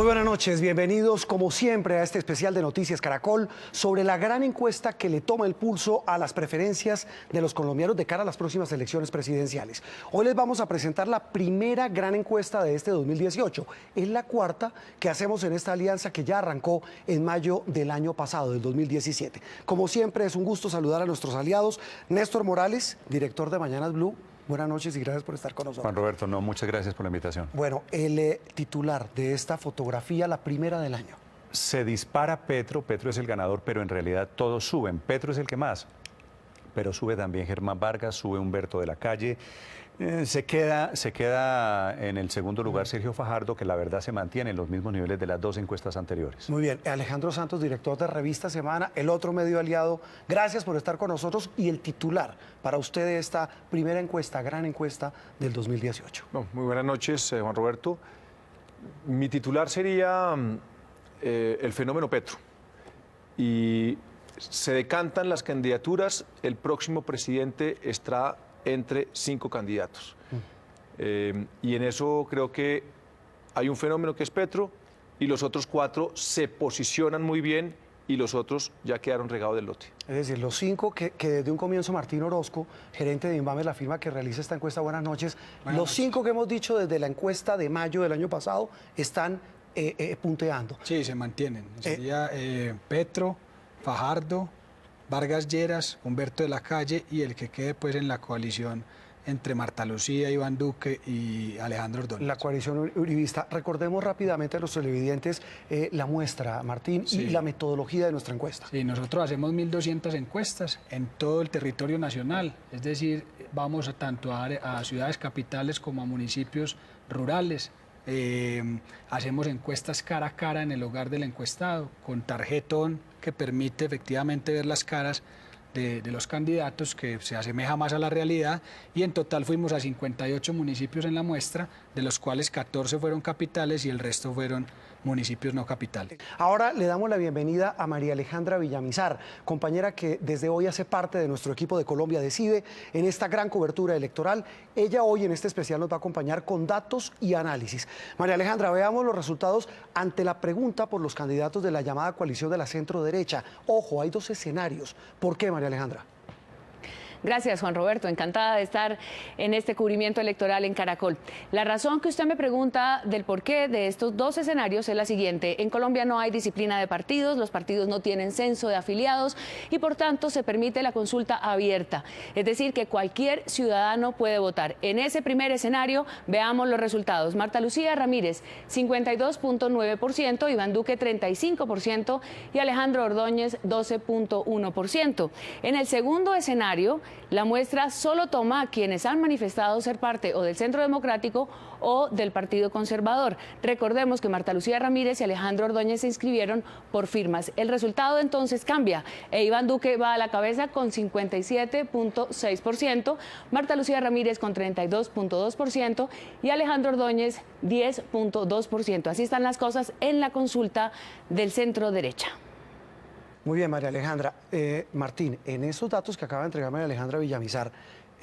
Muy buenas noches, bienvenidos como siempre a este especial de Noticias Caracol sobre la gran encuesta que le toma el pulso a las preferencias de los colombianos de cara a las próximas elecciones presidenciales. Hoy les vamos a presentar la primera gran encuesta de este 2018. Es la cuarta que hacemos en esta alianza que ya arrancó en mayo del año pasado, del 2017. Como siempre es un gusto saludar a nuestros aliados. Néstor Morales, director de Mañanas Blue. Buenas noches y gracias por estar con nosotros. Juan Roberto, no, muchas gracias por la invitación. Bueno, el titular de esta fotografía, la primera del año. Se dispara Petro, Petro es el ganador, pero en realidad todos suben. Petro es el que más, pero sube también Germán Vargas, sube Humberto de la Calle. Se queda en el segundo lugar Sergio Fajardo, que la verdad se mantiene en los mismos niveles de las dos encuestas anteriores. Muy bien, Alejandro Santos, director de Revista Semana, el otro medio aliado, gracias por estar con nosotros. Y el titular para usted de esta primera encuesta, gran encuesta del 2018. No, muy buenas noches, Juan Roberto. Mi titular sería el fenómeno Petro. Y se decantan las candidaturas, el próximo presidente estará entre 5 candidatos. Y en eso creo que hay un fenómeno que es Petro y los otros 4 se posicionan muy bien y los otros ya quedaron regados del lote. Es decir, los 5 que desde un comienzo Martín Orozco, gerente de Invames, la firma que realiza esta encuesta, buenas noches, los 5 que hemos dicho desde la encuesta de mayo del año pasado están punteando. Sí, se mantienen. Sería Petro, Fajardo, Vargas Lleras, Humberto de la Calle y el que quede pues en la coalición entre Marta Lucía, Iván Duque y Alejandro Ordóñez. La coalición uribista. Recordemos rápidamente a los televidentes la muestra, Martín, sí, y la metodología de nuestra encuesta. Sí, nosotros hacemos 1.200 encuestas en todo el territorio nacional, es decir, vamos tanto a ciudades capitales como a municipios rurales. Hacemos encuestas cara a cara en el hogar del encuestado, con tarjetón que permite efectivamente ver las caras de los candidatos, que se asemeja más a la realidad, y en total fuimos a 58 municipios en la muestra, de los cuales 14 fueron capitales y el resto fueron municipios no capitales. Ahora le damos la bienvenida a María Alejandra Villamizar, compañera que desde hoy hace parte de nuestro equipo de Colombia Decide en esta gran cobertura electoral. Ella hoy en este especial nos va a acompañar con datos y análisis. María Alejandra, veamos los resultados ante la pregunta por los candidatos de la llamada coalición de la centro derecha. Ojo, hay 2 escenarios. ¿Por qué, María Alejandra? Gracias, Juan Roberto. Encantada de estar en este cubrimiento electoral en Caracol. La razón que usted me pregunta del porqué de estos 2 escenarios es la siguiente. En Colombia no hay disciplina de partidos, los partidos no tienen censo de afiliados y por tanto se permite la consulta abierta. Es decir, que cualquier ciudadano puede votar. En ese primer escenario, veamos los resultados. Marta Lucía Ramírez, 52.9%, Iván Duque, 35% y Alejandro Ordóñez, 12.1%. En el segundo escenario, la muestra solo toma a quienes han manifestado ser parte o del Centro Democrático o del Partido Conservador. Recordemos que Marta Lucía Ramírez y Alejandro Ordóñez se inscribieron por firmas. El resultado entonces cambia e Iván Duque va a la cabeza con 57.6%, Marta Lucía Ramírez con 32.2% y Alejandro Ordóñez 10.2%. Así están las cosas en la consulta del centro derecha. Muy bien, María Alejandra. Martín, en esos datos que acaba de entregar María Alejandra Villamizar,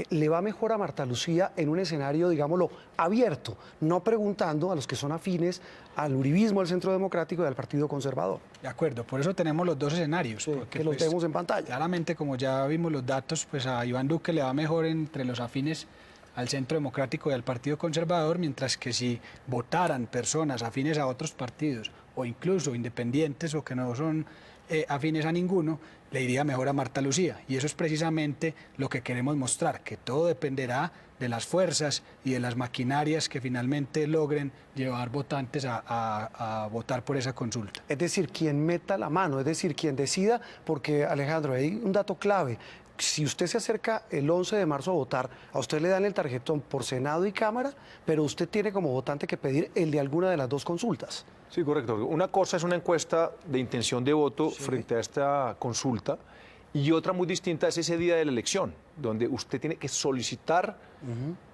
¿le va mejor a Marta Lucía en un escenario, digámoslo, abierto, no preguntando a los que son afines al uribismo, al Centro Democrático y al Partido Conservador? De acuerdo, por eso tenemos los 2 escenarios. Sí, porque, que los tenemos en pantalla. Claramente, como ya vimos los datos, pues a Iván Duque le va mejor entre los afines al Centro Democrático y al Partido Conservador, mientras que si votaran personas afines a otros partidos o incluso independientes o que no son afines a ninguno, le iría mejor a Marta Lucía. Y eso es precisamente lo que queremos mostrar, que todo dependerá de las fuerzas y de las maquinarias que finalmente logren llevar votantes a votar por esa consulta. Es decir, quien meta la mano, es decir, quien decida, porque Alejandro, hay un dato clave. Si usted se acerca el 11 de marzo a votar, a usted le dan el tarjetón por Senado y Cámara, pero usted tiene como votante que pedir el de alguna de las 2 consultas. Sí, correcto. Una cosa es una encuesta de intención de voto frente a esta consulta y otra muy distinta es ese día de la elección, donde usted tiene que solicitar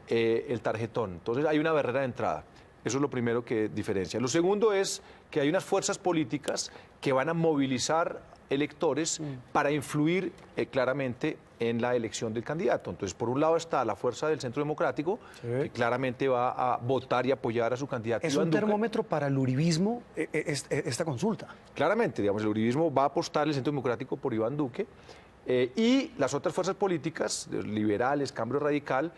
el tarjetón. Entonces hay una barrera de entrada. Eso es lo primero que diferencia. Lo segundo es que hay unas fuerzas políticas que van a movilizar electores para influir claramente en la elección del candidato. Entonces, por un lado está la fuerza del Centro Democrático, que claramente va a votar y apoyar a su candidato. ¿Es Iván un Duque. termómetro para el uribismo esta consulta? Claramente, digamos, el uribismo va a apostar el Centro Democrático por Iván Duque y las otras fuerzas políticas, liberales, Cambio Radical,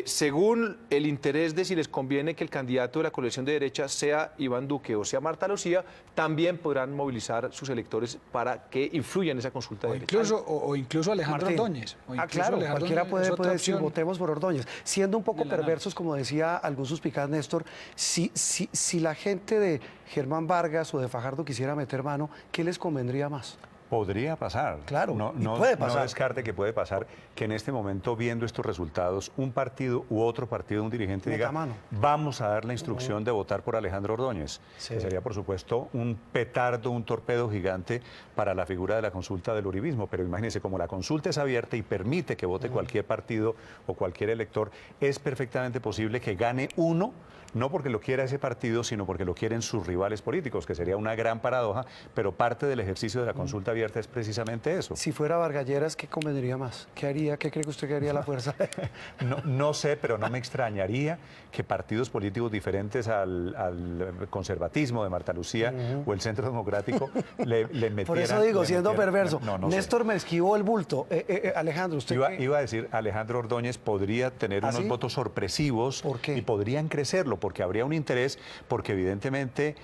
según el interés de si les conviene que el candidato de la coalición de derecha sea Iván Duque o sea Marta Lucía, también podrán movilizar sus electores para que influyan en esa consulta de derecha. Incluso Alejandro Martín. Ordóñez. Claro, Alejandro cualquiera Ordóñez es puede otra decir, opción. votemos por Ordóñez. Siendo un poco del análisis. perversos, como decía algún suspicaz Néstor, si la gente de Germán Vargas o de Fajardo quisiera meter mano, ¿qué les convendría más? Podría pasar. Claro, no, y no, puede pasar. no descarte que puede pasar que en este momento, viendo estos resultados, un partido u otro partido, un dirigente Meta diga, mano. vamos a dar la instrucción de votar por Alejandro Ordóñez. Sí. Que sería, por supuesto, un petardo, un torpedo gigante para la figura de la consulta del uribismo. Pero imagínense, como la consulta es abierta y permite que vote cualquier partido o cualquier elector, es perfectamente posible que gane uno, no porque lo quiera ese partido, sino porque lo quieren sus rivales políticos, que sería una gran paradoja, pero parte del ejercicio de la consulta abierta es precisamente eso. Si fuera Vargalleras, ¿qué convendría más? ¿Qué haría? ¿Qué cree que usted que haría la fuerza? No sé, pero no me extrañaría que partidos políticos diferentes al conservatismo de Marta Lucía o el Centro Democrático le metieran... Por eso digo, le siendo metieran- perverso. no sé. Néstor me esquivó el bulto. Alejandro, usted... Iba a decir, Alejandro Ordóñez podría tener ¿Ah, unos sí? votos sorpresivos ¿Por qué? y podrían crecerlo, porque habría un interés, porque evidentemente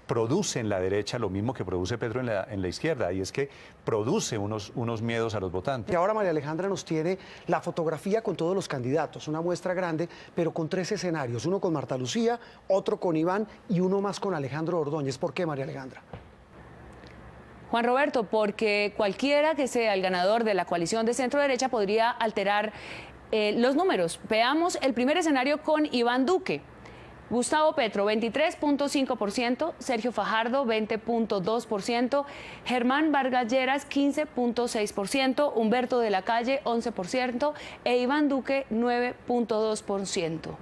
produce en la derecha lo mismo que produce Petro en la izquierda, y es que produce unos miedos a los votantes. Y ahora María Alejandra nos tiene la fotografía con todos los candidatos, una muestra grande, pero con 3 escenarios, uno con Marta Lucía, otro con Iván y uno más con Alejandro Ordóñez. ¿Por qué, María Alejandra? Juan Roberto, porque cualquiera que sea el ganador de la coalición de centro-derecha podría alterar los números. Veamos el primer escenario con Iván Duque. Gustavo Petro, 23.5%, Sergio Fajardo, 20.2%, Germán Vargas Lleras, 15.6%, Humberto de la Calle, 11% e Iván Duque, 9.2%.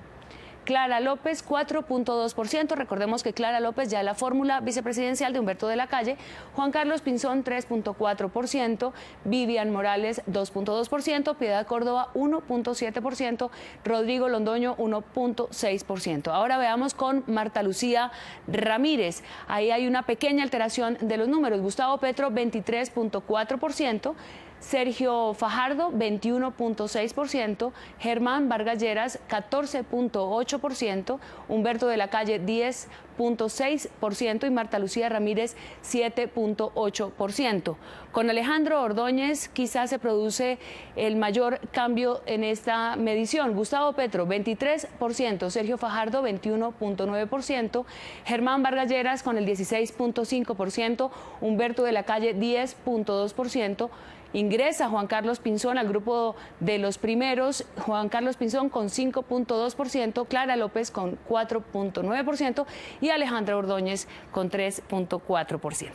Clara López, 4.2%. Recordemos que Clara López ya es la fórmula vicepresidencial de Humberto de la Calle. Juan Carlos Pinzón, 3.4%. Vivian Morales, 2.2%. Piedad Córdoba, 1.7%. Rodrigo Londoño, 1.6%. Ahora veamos con Marta Lucía Ramírez. Ahí hay una pequeña alteración de los números. Gustavo Petro, 23.4%. Sergio Fajardo, 21.6%, Germán Vargas Lleras, 14.8%, Humberto de la Calle, 10.6% y Marta Lucía Ramírez, 7.8%. Con Alejandro Ordóñez quizás se produce el mayor cambio en esta medición. Gustavo Petro, 23%, Sergio Fajardo, 21.9%, Germán Vargas Lleras con el 16.5%, Humberto de la Calle, 10.2%. Ingresa Juan Carlos Pinzón al grupo de los primeros, Juan Carlos Pinzón con 5.2%, Clara López con 4.9% y Alejandra Ordóñez con 3.4%.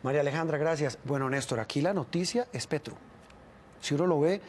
María Alejandra, gracias. Bueno, Néstor, aquí la noticia es Petro. Si uno lo ve,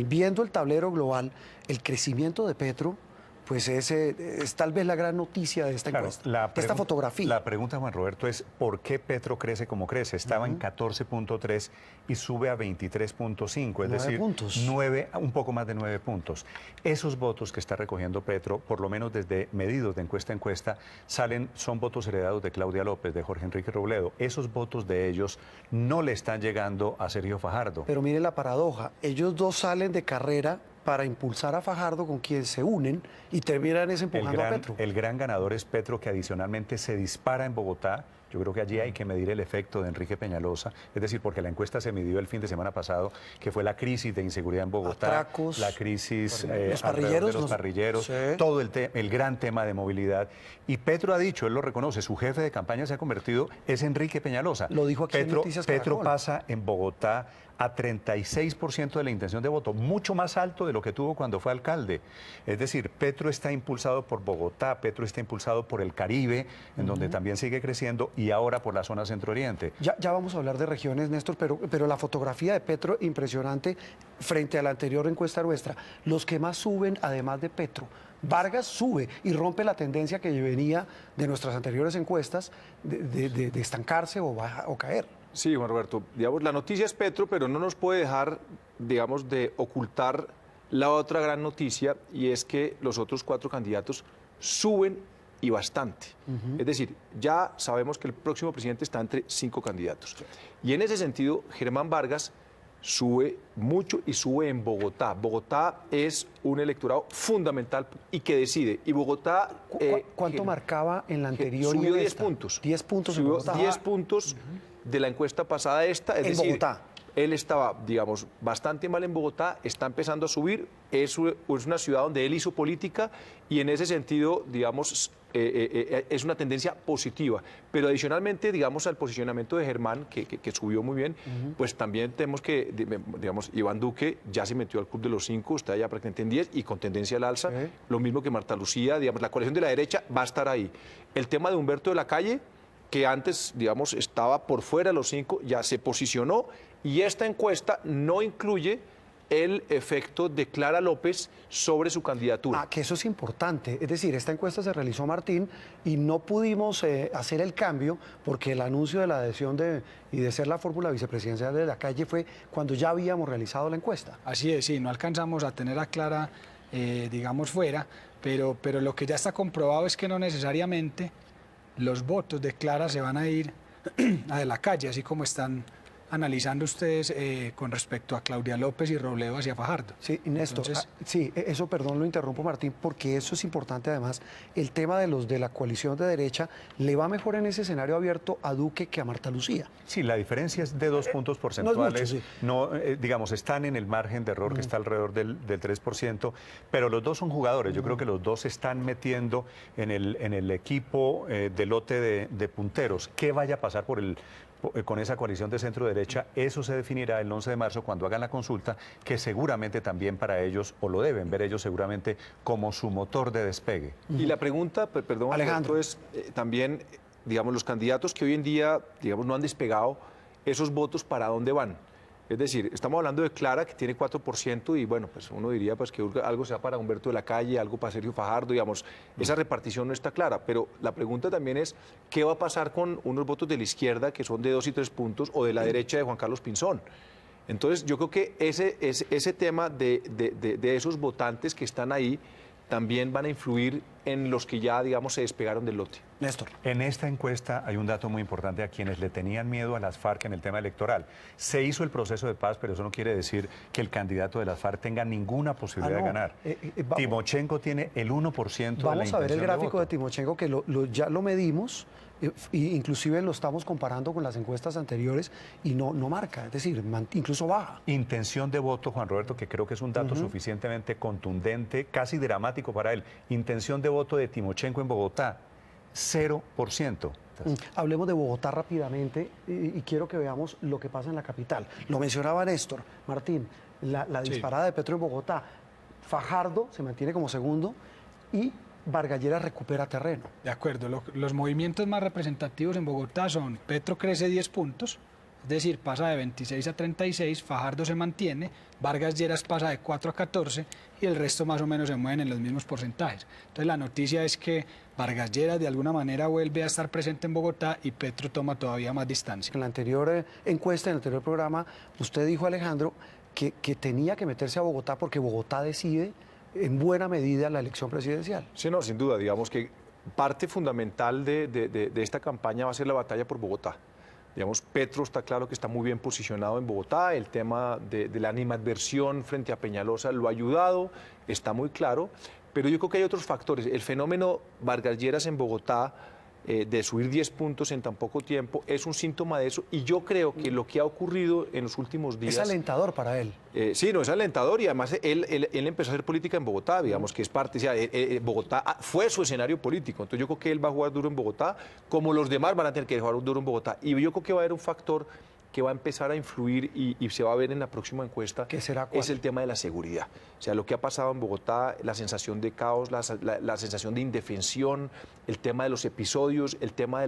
viendo el tablero global, el crecimiento de Petro, pues es tal vez la gran noticia de esta encuesta, de esta fotografía. La pregunta, Juan Roberto, es ¿por qué Petro crece como crece? Estaba en 14.3 y sube a 23.5, es decir, puntos. un poco más de 9 puntos. Esos votos que está recogiendo Petro, por lo menos desde medidos de encuesta a encuesta, son votos heredados de Claudia López, de Jorge Enrique Robledo. Esos votos de ellos no le están llegando a Sergio Fajardo. Pero mire la paradoja, ellos dos salen de carrera para impulsar a Fajardo, con quien se unen y terminan empujando a Petro. El gran ganador es Petro, que adicionalmente se dispara en Bogotá. Yo creo que allí hay que medir el efecto de Enrique Peñalosa, es decir, porque la encuesta se midió el fin de semana pasado, que fue la crisis de inseguridad en Bogotá, Atracos, la crisis los alrededor de los parrilleros, parrilleros, sí. todo el gran tema de movilidad. Y Petro ha dicho, él lo reconoce, su jefe de campaña se ha convertido, es Enrique Peñalosa. Lo dijo aquí en Noticias Petro Caracol. pasa en Bogotá a 36% de la intención de voto, mucho más alto de lo que tuvo cuando fue alcalde. Es decir, Petro está impulsado por Bogotá, Petro está impulsado por el Caribe, en donde también sigue creciendo, y y ahora por la zona centro-oriente. Ya vamos a hablar de regiones, Néstor, pero la fotografía de Petro impresionante frente a la anterior encuesta nuestra. Los que más suben, además de Petro, Vargas sube y rompe la tendencia que venía de nuestras anteriores encuestas de estancarse o caer. Sí, Juan Roberto, digamos, la noticia es Petro, pero no nos puede dejar, digamos, de ocultar la otra gran noticia, y es que los otros 4 candidatos suben y bastante. Es decir, ya sabemos que el próximo presidente está entre 5 candidatos. Y en ese sentido, Germán Vargas sube mucho y sube en Bogotá. Bogotá es un electorado fundamental y que decide. Y Bogotá... ¿Cuánto marcaba en la anterior? Subió y en 10 esta? puntos. 10 puntos en Subió Bogotá. 10 puntos de la encuesta pasada a esta. Es En decir, Bogotá. él estaba, digamos, bastante mal en Bogotá, está empezando a subir, es una ciudad donde él hizo política y en ese sentido, digamos, es una tendencia positiva. Pero adicionalmente, digamos, al posicionamiento de Germán, que subió muy bien, pues también tenemos que, digamos, Iván Duque ya se metió al club de los 5, está ya prácticamente en 10 y con tendencia al alza, lo mismo que Marta Lucía, digamos, la coalición de la derecha va a estar ahí. El tema de Humberto de la Calle, que antes, digamos, estaba por fuera de los 5, ya se posicionó, y esta encuesta no incluye el efecto de Clara López sobre su candidatura. Que eso es importante. Es decir, esta encuesta se realizó, Martín, y no pudimos hacer el cambio porque el anuncio de la adhesión y de ser la fórmula vicepresidencial de la Calle fue cuando ya habíamos realizado la encuesta. Así es, sí, no alcanzamos a tener a Clara, digamos, fuera, pero lo que ya está comprobado es que no necesariamente los votos de Clara se van a ir a de la Calle, así como están analizando ustedes con respecto a Claudia López y Robledo hacia Fajardo. Sí, Néstor, Entonces, sí, eso, perdón, lo interrumpo, Martín, porque eso es importante además. El tema de los de la coalición de derecha le va mejor en ese escenario abierto a Duque que a Marta Lucía. Sí, la diferencia es de 2 puntos porcentuales. No es mucho, sí. Digamos, están en el margen de error que está alrededor del 3%, pero los dos son jugadores. Yo creo que los dos se están metiendo en el equipo de lote de punteros. ¿Qué vaya a pasar con esa coalición de centro-derecha? Eso se definirá el 11 de marzo cuando hagan la consulta, que seguramente también para ellos, o lo deben ver ellos seguramente, como su motor de despegue. Y la pregunta, perdón, Alejandro, es también, digamos, los candidatos que hoy en día, digamos, no han despegado, esos votos, ¿para dónde van? Es decir, estamos hablando de Clara, que tiene 4%, y bueno, pues uno diría pues, que algo sea para Humberto de la Calle, algo para Sergio Fajardo, digamos, esa repartición no está clara, pero la pregunta también es, ¿qué va a pasar con unos votos de la izquierda, que son de 2 y 3 puntos, o de la derecha de Juan Carlos Pinzón? Entonces, yo creo que ese tema de esos votantes que están ahí, también van a influir en los que ya, digamos, se despegaron del lote. Néstor. En esta encuesta hay un dato muy importante a quienes le tenían miedo a las FARC en el tema electoral. Se hizo el proceso de paz, pero eso no quiere decir que el candidato de las FARC tenga ninguna posibilidad de ganar. Timochenko tiene el 1% de la intención de voto. Vamos a ver el gráfico de Timochenko, que ya lo medimos, inclusive lo estamos comparando con las encuestas anteriores y no marca, es decir, incluso baja. Intención de voto, Juan Roberto, que creo que es un dato suficientemente contundente, casi dramático para él. Intención de voto de Timochenko en Bogotá, 0%. Hablemos de Bogotá rápidamente y quiero que veamos lo que pasa en la capital. Lo mencionaba Néstor, Martín, la disparada de Petro en Bogotá. Fajardo se mantiene como segundo y Vargas Lleras recupera terreno. De acuerdo, los movimientos más representativos en Bogotá son: Petro crece 10 puntos, es decir, pasa de 26 a 36, Fajardo se mantiene, Vargas Lleras pasa de 4 a 14 y el resto más o menos se mueven en los mismos porcentajes. Entonces la noticia es que Vargas Lleras de alguna manera vuelve a estar presente en Bogotá y Petro toma todavía más distancia. En la anterior encuesta, en el anterior programa, usted dijo, Alejandro, que tenía que meterse a Bogotá porque Bogotá decide en buena medida la elección presidencial. Sí, no, sin duda, digamos que parte fundamental de esta campaña va a ser la batalla por Bogotá. Digamos, Petro está claro que está muy bien posicionado en Bogotá, el tema de la animadversión frente a Peñalosa lo ha ayudado, está muy claro, pero yo creo que hay otros factores. El fenómeno Vargas Lleras en Bogotá, de subir 10 puntos en tan poco tiempo, es un síntoma de eso, y yo creo que lo que ha ocurrido en los últimos días... Es alentador para él. Sí, no, es alentador, y además él empezó a hacer política en Bogotá, digamos, que es parte, o sea, Bogotá fue su escenario político, entonces yo creo que él va a jugar duro en Bogotá, como los demás van a tener que jugar duro en Bogotá, y yo creo que va a haber un factor que va a empezar a influir y se va a ver en la próxima encuesta ¿Qué será cuál? es el tema de la seguridad. O sea, lo que ha pasado en Bogotá, la sensación de caos, la sensación de indefensión, el tema de los episodios, el tema de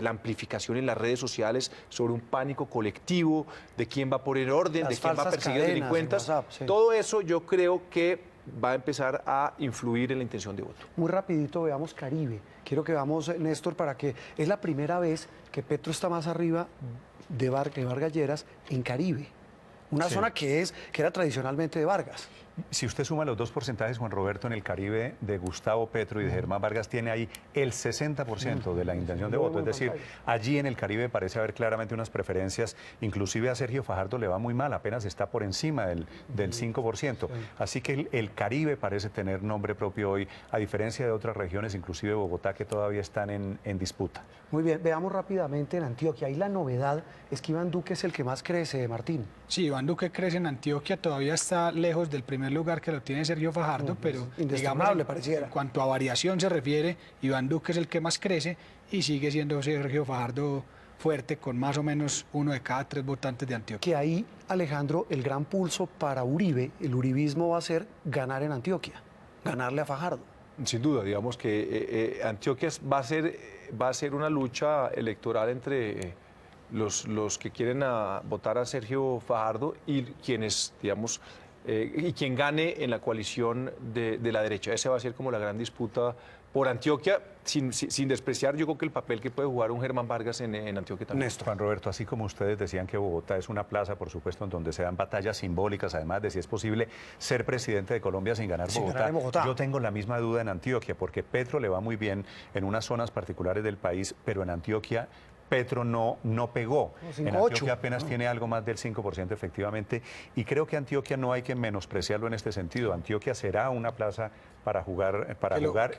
la amplificación en las redes sociales sobre un pánico colectivo, de quién va a poner orden, Las de quién va a falsas perseguir cadenas en delincuentes. WhatsApp, sí. Todo eso yo creo que va a empezar a influir en la intención de voto. Muy rapidito veamos Caribe. Quiero que veamos, Néstor, para que es la primera vez que Petro está más arriba de Vargas Lleras en Caribe. Una Sí. zona que era tradicionalmente de Vargas. Si usted suma los dos porcentajes, Juan Roberto, en el Caribe de Gustavo Petro y de Germán Vargas, tiene ahí el 60% de la intención de Muy voto. buen Es decir, pantalla. allí en el Caribe parece haber claramente unas preferencias. Inclusive a Sergio Fajardo le va muy mal, apenas está por encima del 5%. Así que el Caribe parece tener nombre propio hoy, a diferencia de otras regiones, inclusive Bogotá, que todavía están en disputa. Muy bien, veamos rápidamente en Antioquia. Ahí la novedad es que Iván Duque es el que más crece, Martín. Sí, Iván Duque crece en Antioquia, todavía está lejos del primer lugar que lo tiene Sergio Fajardo, pero indescifrable, pareciera. en cuanto a variación se refiere, Iván Duque es el que más crece y sigue siendo Sergio Fajardo fuerte con más o menos 1 de cada 3 votantes de Antioquia. Que ahí, Alejandro, el gran pulso para Uribe, el uribismo va a ser ganar en Antioquia, ganarle a Fajardo. Sin duda, digamos que Antioquia va a ser una lucha electoral entre los que quieren votar a Sergio Fajardo y quienes, digamos, y quien gane en la coalición de la derecha. Esa va a ser como la gran disputa por Antioquia, sin despreciar yo creo que el papel que puede jugar un Germán Vargas en Antioquia también. Néstor. Juan Roberto, así como ustedes decían que Bogotá es una plaza, por supuesto, en donde se dan batallas simbólicas, además de si es posible ser presidente de Colombia sin ganar Sin Bogotá, ganar en Bogotá. yo tengo la misma duda en Antioquia, porque Petro le va muy bien en unas zonas particulares del país, pero en Antioquia Petro no pegó. No, En 5,8, Antioquia apenas tiene algo más del 5% efectivamente, y creo que Antioquia no hay que menospreciarlo en este sentido. Antioquia será una plaza para jugar,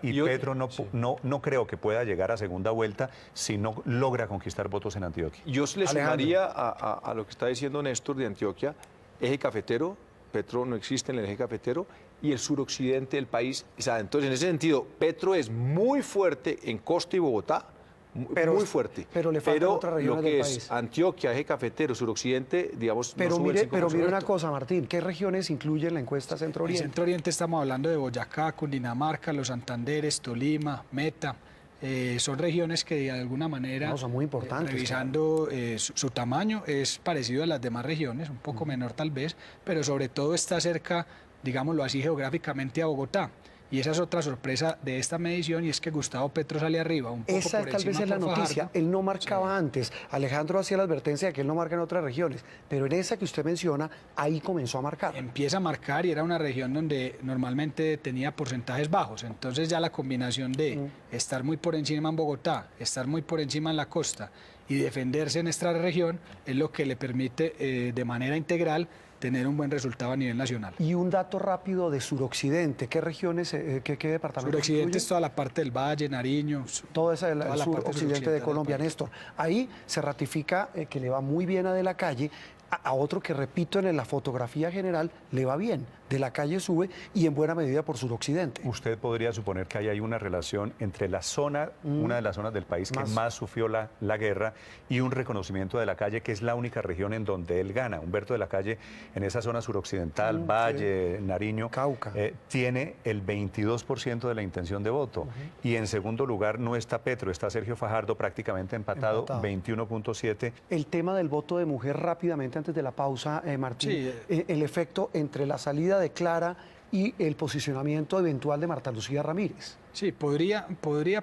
y yo- Petro no creo que pueda llegar a segunda vuelta si no logra conquistar votos en Antioquia. Yo le Alejandro. sumaría a lo que está diciendo Néstor de Antioquia, eje cafetero, Petro no existe en el eje cafetero, y el suroccidente del país. O sea, entonces, en ese sentido, Petro es muy fuerte en Costa y Bogotá, Pero- muy fuerte. pero le faltan otras regiones lo que del es país. Antioquia, eje cafetero, suroccidente, digamos, no sube el Pero mire una 5%. cosa, Martín, ¿qué regiones incluye en la encuesta En Centro-Oriente? Centro Oriente estamos hablando de Boyacá, Cundinamarca, Los Santanderes, Tolima, Meta. Son regiones que de alguna manera, No, son muy importantes, revisando su tamaño, es parecido a las demás regiones, un poco menor tal vez, pero sobre todo está cerca, digámoslo así, geográficamente a Bogotá. Y esa es otra sorpresa de esta medición, y es que Gustavo Petro sale arriba, un poco Esa por tal vez encima es la por noticia. Fajardo. Él no marcaba antes. Alejandro hacía la advertencia de que él no marca en otras regiones, pero en esa que usted menciona, ahí comenzó a marcar. Empieza a marcar, y era una región donde normalmente tenía porcentajes bajos. Entonces ya la combinación de estar muy por encima en Bogotá, estar muy por encima en la costa y defenderse en esta región es lo que le permite de manera integral tener un buen resultado a nivel nacional. Y un dato rápido de suroccidente, ¿qué regiones, qué departamentos? Suroccidente incluye? es toda la parte del Valle, Nariño. Toda esa toda el la parte suroccidente de suroccidental Colombia, del país. Néstor. Ahí se ratifica que le va muy bien a De la Calle, a otro que, repito, en la fotografía general le va bien. De la Calle sube y en buena medida por suroccidente. Usted podría suponer que hay una relación entre la zona, una de las zonas del país que más sufrió la guerra, y un reconocimiento de la Calle, que es la única región en donde él gana. Humberto de la Calle, en esa zona suroccidental, Valle, Nariño, Cauca. tiene el 22% de la intención de voto. Y en segundo lugar no está Petro, está Sergio Fajardo prácticamente empatado. 21.7. El tema del voto de mujer rápidamente antes de la pausa, Martín. Sí. El efecto entre la salida de Clara y el posicionamiento eventual de Marta Lucía Ramírez. Sí, podría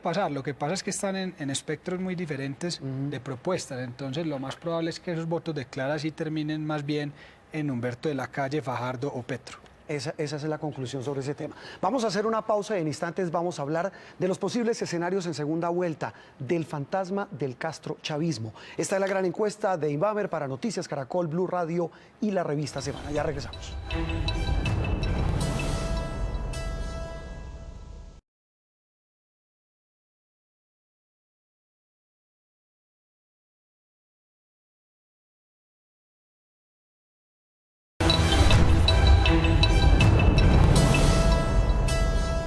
pasar. Lo que pasa es que están en espectros muy diferentes de propuestas. Entonces, lo más probable es que esos votos de Clara sí terminen más bien en Humberto de la Calle, Fajardo o Petro. Esa es la conclusión sobre ese tema. Vamos a hacer una pausa y en instantes vamos a hablar de los posibles escenarios en segunda vuelta, del fantasma del castrochavismo. Esta es la gran encuesta de Inbamer para Noticias Caracol, Blue Radio y la revista Semana. Ya regresamos.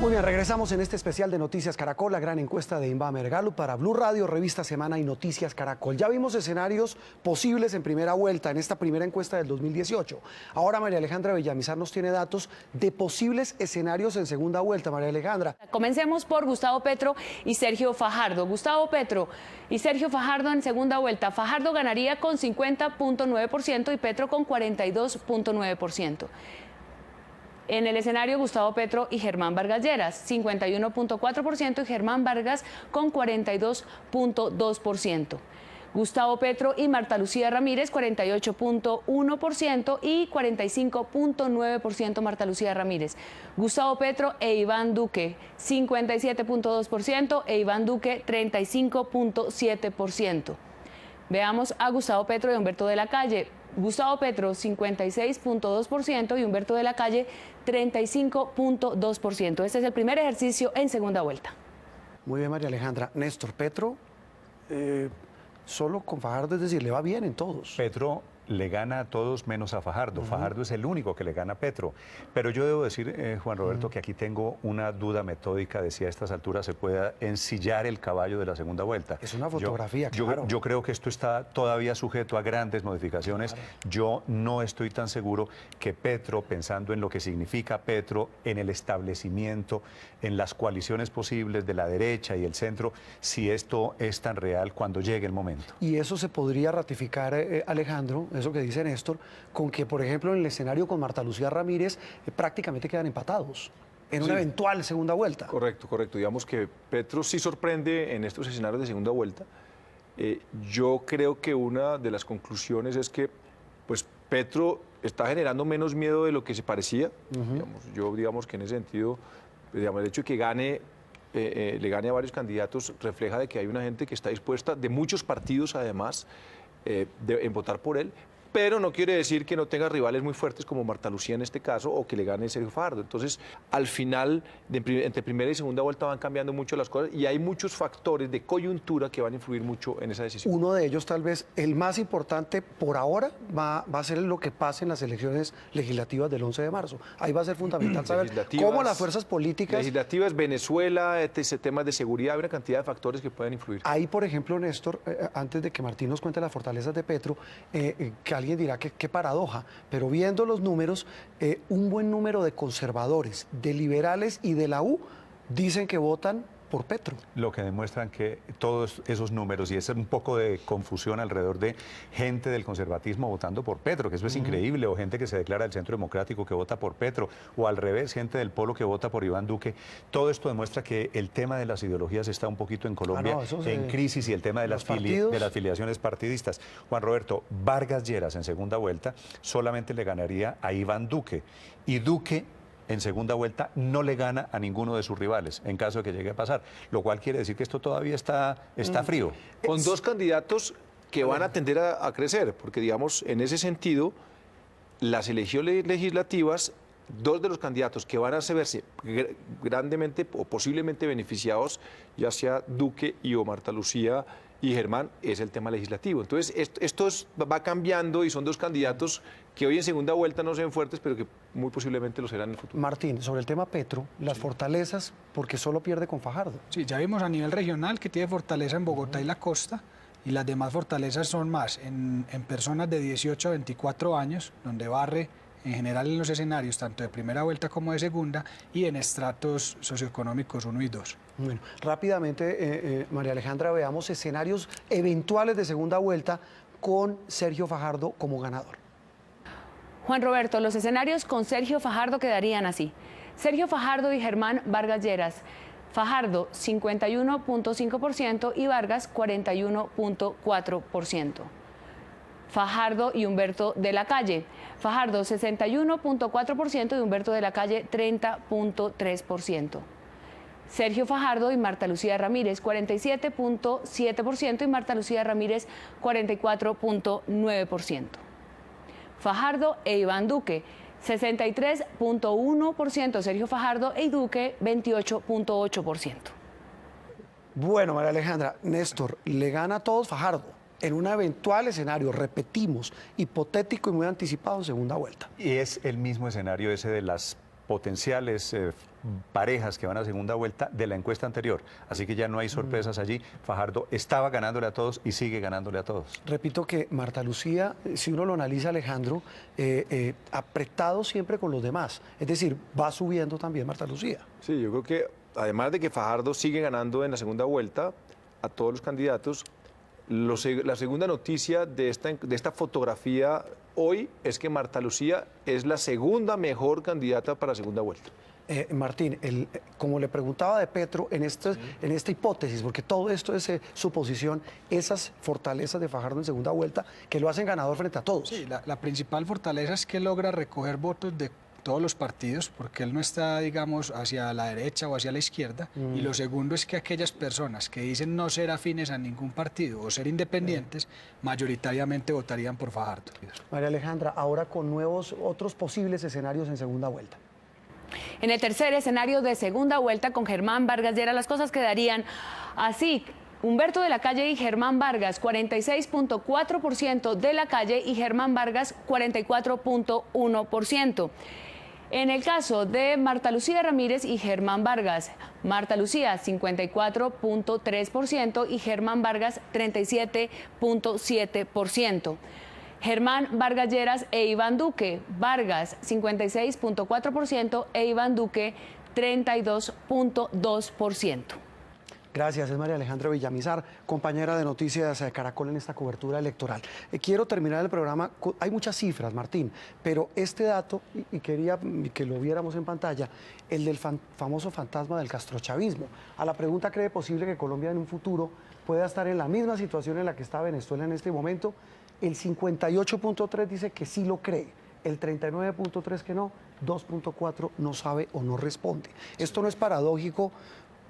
Muy Muy bien, regresamos en este especial de Noticias Caracol, la gran encuesta de Inbamer Gallup para Blue Radio, Revista Semana y Noticias Caracol. Ya vimos escenarios posibles en primera vuelta, en esta primera encuesta del 2018. Ahora María Alejandra Villamizar nos tiene datos de posibles escenarios en segunda vuelta. María Alejandra. Comencemos por Gustavo Petro y Sergio Fajardo. Gustavo Petro y Sergio Fajardo en segunda vuelta. Fajardo ganaría con 50.9% y Petro con 42.9%. En el escenario, Gustavo Petro y Germán Vargas Lleras, 51.4% y Germán Vargas con 42.2%. Gustavo Petro y Marta Lucía Ramírez, 48.1% y 45.9% Marta Lucía Ramírez. Gustavo Petro e Iván Duque, 57.2% e Iván Duque, 35.7%. Veamos a Gustavo Petro y Humberto de la Calle. Gustavo Petro, 56.2% y Humberto de la Calle, 35.2%. Este es el primer ejercicio en segunda vuelta. Muy bien, María Alejandra. Néstor, Petro, solo con Fajardo, es decir, le va bien en todos. Petro le gana a todos menos a Fajardo. Fajardo es el único que le gana a Petro. Pero yo debo decir, Juan Roberto, que aquí tengo una duda metódica de si a estas alturas se pueda ensillar el caballo de la segunda vuelta. Es una fotografía, claro. Yo creo que esto está todavía sujeto a grandes modificaciones. Claro. Yo no estoy tan seguro que Petro, pensando en lo que significa Petro, en el establecimiento, en las coaliciones posibles de la derecha y el centro, si esto es tan real cuando llegue el momento. Y eso se podría ratificar, Alejandro, eso que dice Néstor, con que, por ejemplo, en el escenario con Marta Lucía Ramírez prácticamente quedan empatados en una eventual segunda vuelta. Correcto, correcto. Digamos que Petro sí sorprende en estos escenarios de segunda vuelta. Yo creo que una de las conclusiones es que pues, Petro está generando menos miedo de lo que se parecía. Digamos que en ese sentido, digamos, el hecho de que le gane a varios candidatos refleja de que hay una gente que está dispuesta, de muchos partidos además, en votar por él, pero no quiere decir que no tenga rivales muy fuertes como Marta Lucía en este caso o que le gane Sergio Fajardo. Entonces, al final, entre primera y segunda vuelta van cambiando mucho las cosas y hay muchos factores de coyuntura que van a influir mucho en esa decisión. Uno de ellos, tal vez, el más importante por ahora, va a ser lo que pase en las elecciones legislativas del 11 de marzo. Ahí va a ser fundamental saber cómo las fuerzas políticas... Legislativas, Venezuela, temas de seguridad, hay una cantidad de factores que pueden influir. Ahí, por ejemplo, Néstor, antes de que Martín nos cuente las fortalezas de Petro, que alguien dirá que qué paradoja, pero viendo los números, un buen número de conservadores, de liberales y de la U dicen que votan por Petro. Lo que demuestran que todos esos números, y es un poco de confusión alrededor de gente del conservatismo votando por Petro, que eso es increíble, o gente que se declara del Centro Democrático que vota por Petro, o al revés, gente del Polo que vota por Iván Duque. Todo esto demuestra que el tema de las ideologías está un poquito en Colombia en crisis, y el tema de las filiaciones partidistas. Juan Roberto, Vargas Lleras en segunda vuelta solamente le ganaría a Iván Duque, y Duque en segunda vuelta no le gana a ninguno de sus rivales, en caso de que llegue a pasar, lo cual quiere decir que esto todavía está frío. Con dos candidatos que van a tender a crecer, porque digamos, en ese sentido, las elecciones legislativas, dos de los candidatos que van a verse grandemente o posiblemente beneficiados, ya sea Duque y o Marta Lucía y Germán, es el tema legislativo. Entonces, esto va cambiando y son dos candidatos que hoy en segunda vuelta no se ven fuertes, pero que muy posiblemente lo serán en el futuro. Martín, sobre el tema Petro, las fortalezas, porque solo pierde con Fajardo. Sí, ya vimos a nivel regional que tiene fortaleza en Bogotá y la costa, y las demás fortalezas son más en personas de 18 a 24 años, donde barre en general en los escenarios, tanto de primera vuelta como de segunda, y en estratos socioeconómicos 1 y 2. Bueno, rápidamente, María Alejandra, veamos escenarios eventuales de segunda vuelta con Sergio Fajardo como ganador. Juan Roberto, los escenarios con Sergio Fajardo quedarían así. Sergio Fajardo y Germán Vargas Lleras. Fajardo 51.5% y Vargas 41.4%. Fajardo y Humberto de la Calle. Fajardo 61.4% y Humberto de la Calle 30.3%. Sergio Fajardo y Marta Lucía Ramírez 47.7% y Marta Lucía Ramírez 44.9%. Fajardo e Iván Duque 63.1%, Sergio Fajardo e Duque 28.8%. Bueno, María Alejandra, Néstor, le gana a todos Fajardo en un eventual escenario, repetimos, hipotético y muy anticipado en segunda vuelta. Y es el mismo escenario ese de las potenciales parejas que van a segunda vuelta de la encuesta anterior. Así que ya no hay sorpresas allí. Fajardo estaba ganándole a todos y sigue ganándole a todos. Repito que Marta Lucía, si uno lo analiza, Alejandro, apretado siempre con los demás. Es decir, va subiendo también Marta Lucía. Sí, yo creo que además de que Fajardo sigue ganando en la segunda vuelta a todos los candidatos, la segunda noticia de esta fotografía hoy es que Marta Lucía es la segunda mejor candidata para la segunda vuelta. Martín, como le preguntaba de Petro, en esta hipótesis, porque todo esto es suposición, esas fortalezas de Fajardo en segunda vuelta que lo hacen ganador frente a todos. Sí, la principal fortaleza es que logra recoger votos de todos los partidos, porque él no está, digamos, hacia la derecha o hacia la izquierda. Y lo segundo es que aquellas personas que dicen no ser afines a ningún partido o ser independientes, mayoritariamente votarían por Fajardo. María Alejandra, ahora con otros posibles escenarios en segunda vuelta. En el tercer escenario de segunda vuelta con Germán Vargas Lleras, las cosas quedarían así. Humberto de la Calle y Germán Vargas, 46.4% de la Calle y Germán Vargas, 44.1%. En el caso de Marta Lucía Ramírez y Germán Vargas, Marta Lucía 54.3% y Germán Vargas 37.7%. Germán Vargas Lleras e Iván Duque, Vargas 56.4% e Iván Duque 32.2%. Gracias, es María Alejandra Villamizar, compañera de Noticias Caracol en esta cobertura electoral. Quiero terminar el programa, hay muchas cifras, Martín, pero este dato, y quería que lo viéramos en pantalla, el del famoso fantasma del castrochavismo. A la pregunta, ¿cree posible que Colombia en un futuro pueda estar en la misma situación en la que está Venezuela en este momento? El 58.3 dice que sí lo cree, el 39.3 que no, 2.4 no sabe o no responde. Esto no es paradójico,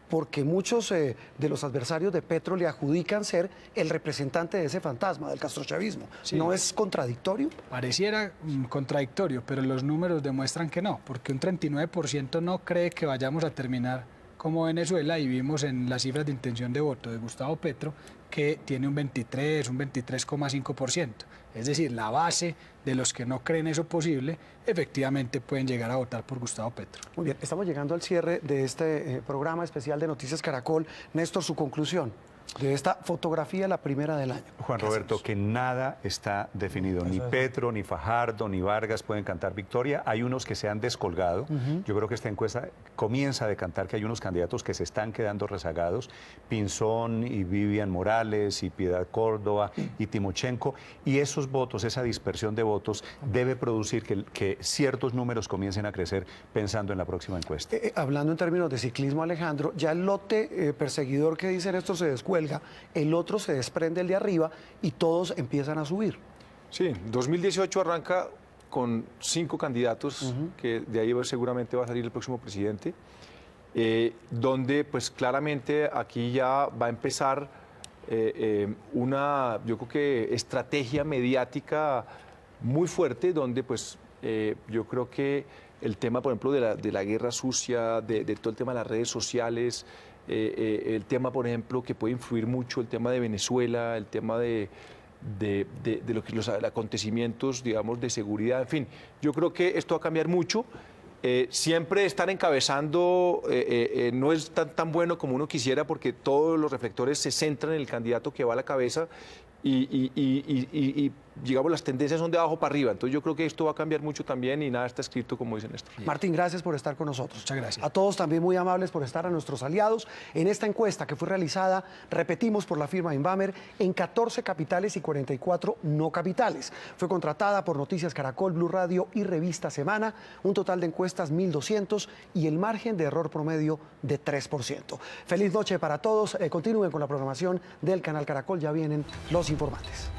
porque muchos de los adversarios de Petro le adjudican ser el representante de ese fantasma, del castrochavismo. Sí. ¿No es contradictorio? Pareciera contradictorio, pero los números demuestran que no, porque un 39% no cree que vayamos a terminar como Venezuela, y vimos en las cifras de intención de voto de Gustavo Petro que tiene un 23,5%. Es decir, la base de los que no creen eso posible, efectivamente pueden llegar a votar por Gustavo Petro. Muy bien, estamos llegando al cierre de este programa especial de Noticias Caracol. Néstor, su conclusión de esta fotografía, la primera del año. Juan Roberto, que nada está definido. Ni Petro, ni Fajardo, ni Vargas pueden cantar victoria. Hay unos que se han descolgado. Yo creo que esta encuesta comienza a decantar que hay unos candidatos que se están quedando rezagados. Pinzón y Vivian Morales y Piedad Córdoba y Timochenko. Y esos votos, esa dispersión de votos, debe producir que ciertos números comiencen a crecer pensando en la próxima encuesta. Hablando en términos de ciclismo, Alejandro, ya el lote perseguidor que dice Néstor se descuelga, el otro se desprende el de arriba y todos empiezan a subir. Sí, 2018 arranca con 5 candidatos, que de ahí seguramente va a salir el próximo presidente, donde pues claramente aquí ya va a empezar una, yo creo que estrategia mediática muy fuerte, donde pues yo creo que el tema, por ejemplo, de la guerra sucia, de todo el tema de las redes sociales, el tema, por ejemplo, que puede influir mucho, el tema de Venezuela, el tema de los acontecimientos, digamos, de seguridad, en fin, yo creo que esto va a cambiar mucho. Siempre estar encabezando no es tan bueno como uno quisiera, porque todos los reflectores se centran en el candidato que va a la cabeza y digamos, las tendencias son de abajo para arriba. Entonces yo creo que esto va a cambiar mucho también y nada está escrito, como dice Néstor. Martín, gracias por estar con nosotros. Muchas gracias. A todos también muy amables por estar, a nuestros aliados. En esta encuesta que fue realizada, repetimos, por la firma Inbamer, en 14 capitales y 44 no capitales. Fue contratada por Noticias Caracol, Blue Radio y Revista Semana. Un total de encuestas 1.200 y el margen de error promedio de 3%. Feliz noche para todos. Continúen con la programación del canal Caracol. Ya vienen los informantes.